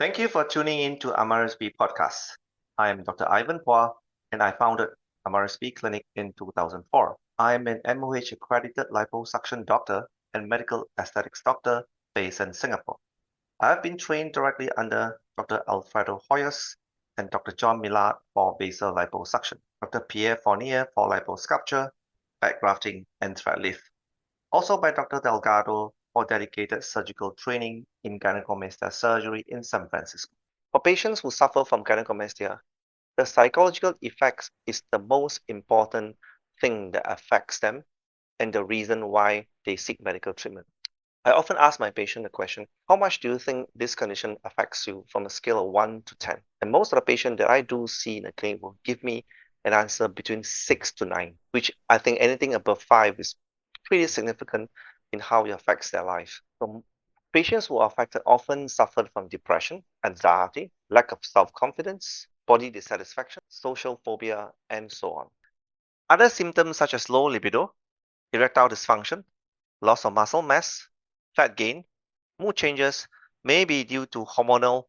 Thank you for tuning in to Amaris B podcast. I am Dr. Ivan Puah, and I founded Amaris B Clinic in 2004. I am an MOH accredited liposuction doctor and medical aesthetics doctor based in Singapore. I have been trained directly under Dr. Alfredo Hoyos and Dr. John Millard for basal liposuction, Dr. Pierre Fournier for liposculpture, fat grafting, and thread lift. Also by Dr. Delgado for dedicated surgical training in gynecomastia surgery in San Francisco. For patients who suffer from gynecomastia, the psychological effects is the most important thing that affects them and the reason why they seek medical treatment. I often ask my patient the question, how much do you think this condition affects you from a scale of 1 to 10? And most of the patients that I do see in the clinic will give me an answer between 6 to 9, which I think anything above 5 is pretty significant in how it affects their life. So patients who are affected often suffer from depression, anxiety, lack of self-confidence, body dissatisfaction, social phobia, and so on. Other symptoms such as low libido, erectile dysfunction, loss of muscle mass, fat gain, mood changes may be due to hormonal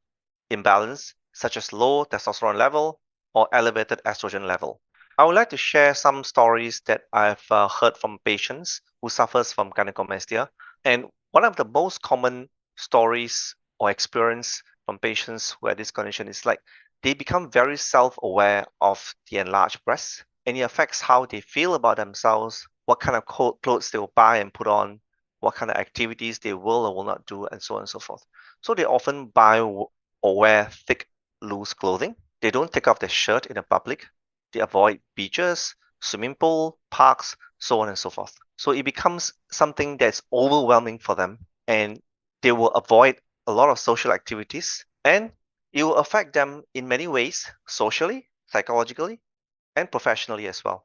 imbalance such as low testosterone level or elevated estrogen level. I would like to share some stories that I've heard from patients who suffers from gynecomastia. And one of the most common stories or experience from patients who have this condition is like they become very self-aware of the enlarged breasts, and it affects how they feel about themselves, what kind of clothes they will buy and put on, what kind of activities they will or will not do, and so on and so forth. So they often buy or wear thick, loose clothing. They don't take off their shirt in the public. They avoid beaches, swimming pool, parks, so on and so forth. So it becomes something that's overwhelming for them, and they will avoid a lot of social activities, and it will affect them in many ways, socially, psychologically, and professionally as well.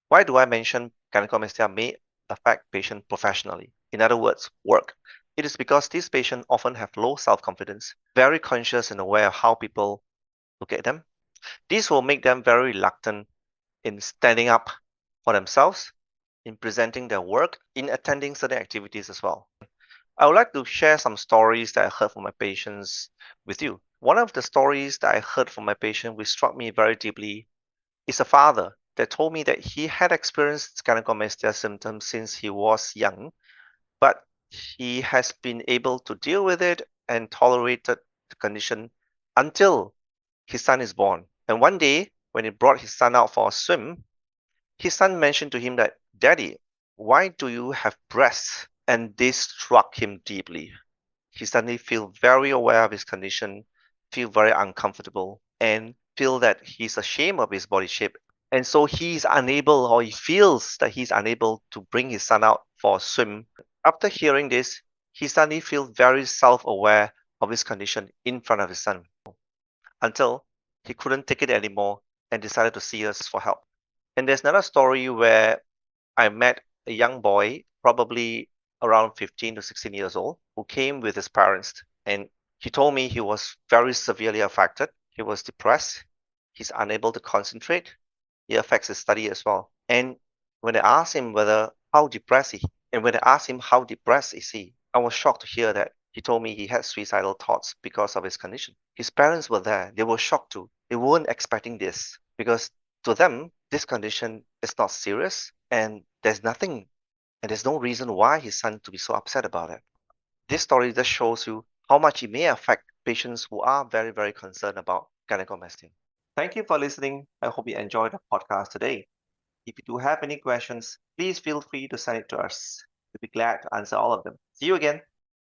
Why do I mention gynecomastia may affect patient professionally? In other words, work. It is because these patients often have low self-confidence, very conscious and aware of how people look at them. This will make them very reluctant in standing up for themselves, in presenting their work, in attending certain activities as well. I would like to share some stories that I heard from my patients with you. One of the stories that I heard from my patient which struck me very deeply is a father that told me that he had experienced gynecomastia symptoms since he was young, but he has been able to deal with it and tolerated the condition until his son is born. And one day, when he brought his son out for a swim, his son mentioned to him that, Daddy, why do you have breasts? And this struck him deeply. He suddenly feel very aware of his condition, feel very uncomfortable, and feel that he's ashamed of his body shape. And so he's unable, or he feels that he's unable to bring his son out for a swim. After hearing this, he suddenly feels very self-aware of his condition in front of his son until he couldn't take it anymore and decided to see us for help. And there's another story where I met a young boy, probably around 15 to 16 years old, who came with his parents. And he told me he was very severely affected. He was depressed. He's unable to concentrate. It affects his study as well. And when I asked him how depressed is he, I was shocked to hear that he told me he had suicidal thoughts because of his condition. His parents were there. They were shocked too. They weren't expecting this because to them, this condition is not serious and there's nothing and there's no reason why his son to be so upset about it. This story just shows you how much it may affect patients who are very, very concerned about gynecomastia. Thank you for listening. I hope you enjoyed the podcast today. If you do have any questions, please feel free to send it to us. We'll be glad to answer all of them. See you again.